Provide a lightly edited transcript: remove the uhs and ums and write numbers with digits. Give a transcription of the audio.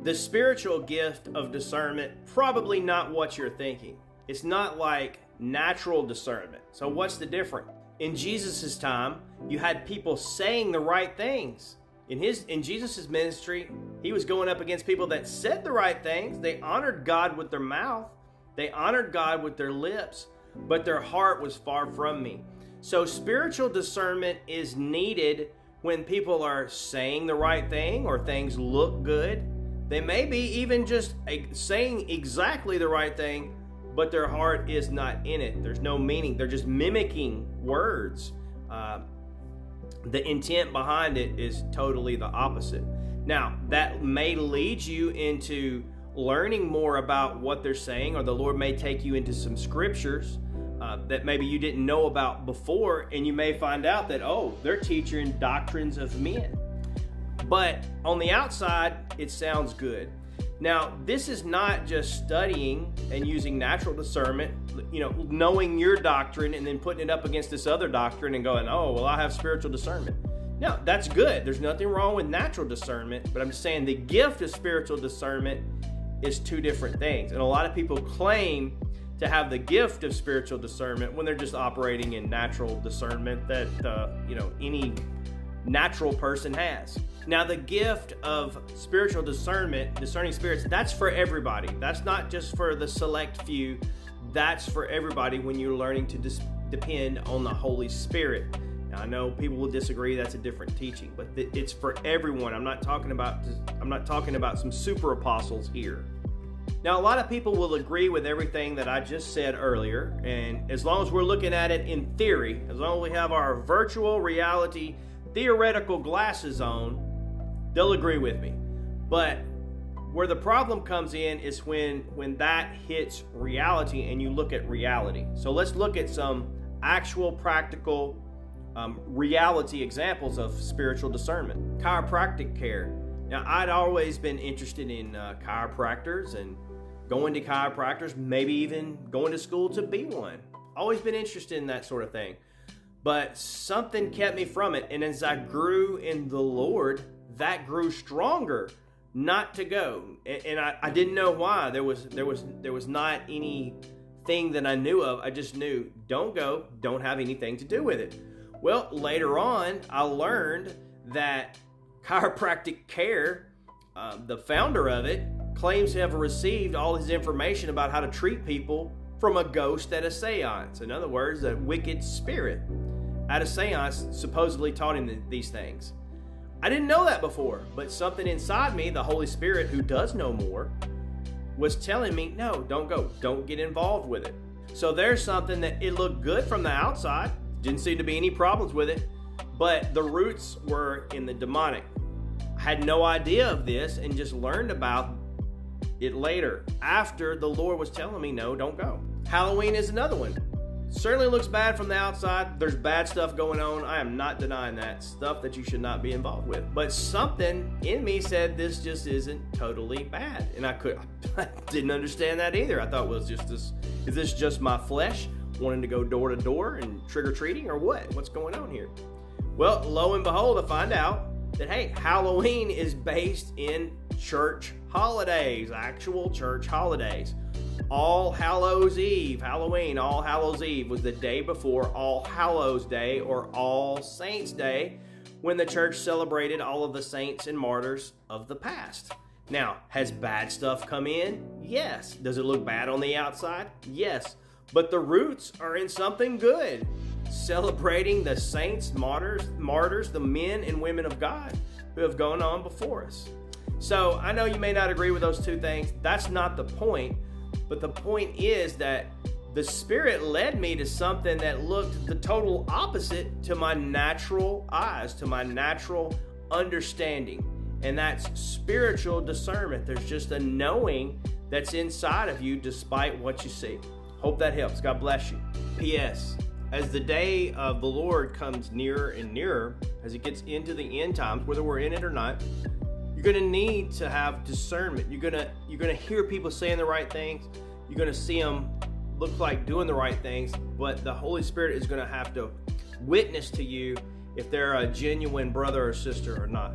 The spiritual gift of discernment, probably not what you're thinking. It's not like natural discernment. So what's the difference? In Jesus' time, you had people saying the right things. In Jesus' ministry, he was going up against people that said the right things. They honored God with their mouth. They honored God with their lips, but their heart was far from me. So spiritual discernment is needed when people are saying the right thing or things look good. They may be even just saying exactly the right thing, but their heart is not in it. There's no meaning. They're just mimicking words. The intent behind it is totally the opposite. Now, that may lead you into learning more about what they're saying, or the Lord may take you into some scriptures that maybe you didn't know about before, and you may find out that, oh, they're teaching doctrines of men. But on the outside, it sounds good. Now, this is not just studying and using natural discernment, knowing your doctrine and then putting it up against this other doctrine and going, oh, well, I have spiritual discernment. No, that's good. There's nothing wrong with natural discernment, but I'm just saying the gift of spiritual discernment is two different things. And a lot of people claim to have the gift of spiritual discernment when they're just operating in natural discernment that, any natural person has. Now, the gift of spiritual discernment, discerning spirits, that's for everybody. That's not just for the select few. That's for everybody when you're learning to depend on the Holy Spirit. Now, I know people will disagree. That's a different teaching, but it's for everyone. I'm not talking about some super apostles here. Now, a lot of people will agree with everything that I just said earlier, and as long as we're looking at it in theory, as long as we have our virtual reality theoretical glasses on, they'll agree with me. But where the problem comes in is when that hits reality and you look at reality. So let's look at some actual practical reality examples of spiritual discernment. Chiropractic care. Now, I'd always been interested in chiropractors and going to chiropractors, maybe even going to school to be one. Always been interested in that sort of thing. But something kept me from it. And as I grew in the Lord, that grew stronger not to go. And I didn't know why. There was not anything that I knew of. I just knew, don't go, don't have anything to do with it. Well, later on, I learned that chiropractic care, the founder of it, claims to have received all his information about how to treat people from a ghost at a seance. In other words, a wicked spirit at a seance supposedly taught him these things. I didn't know that before, but something inside me, the Holy Spirit, who does know more, was telling me, no, don't go, don't get involved with it. So there's something that it looked good from the outside, didn't seem to be any problems with it, but the roots were in the demonic. I had no idea of this and just learned about it later, after the Lord was telling me, no, don't go. Halloween is another one. Certainly looks bad from the outside. There's bad stuff going on. I am not denying that. Stuff that you should not be involved with. But something in me said this just isn't totally bad. And I didn't understand that either. I thought, well, is this just my flesh wanting to go door to door and trick-or-treating or what? What's going on here? Well, lo and behold, I find out that, hey, Halloween is based in church holidays, actual church holidays. All Hallows Eve, Halloween, All Hallows Eve was the day before All Hallows Day or All Saints Day, when the church celebrated all of the saints and martyrs of the past. Now, has bad stuff come in? Yes. Does it look bad on the outside? Yes. But the roots are in something good. Celebrating the saints, martyrs, the men and women of God who have gone on before us. So I know you may not agree with those two things. That's not the point. But the point is that the Spirit led me to something that looked the total opposite to my natural eyes, to my natural understanding. And that's spiritual discernment. There's just a knowing that's inside of you despite what you see. Hope that helps. God bless you. P.S. As the day of the Lord comes nearer and nearer, as it gets into the end times, whether we're in it or not, you're going to need to have discernment. You're going to hear people saying the right things. You're going to see them look like doing the right things, but the Holy Spirit is going to have to witness to you if they're a genuine brother or sister or not.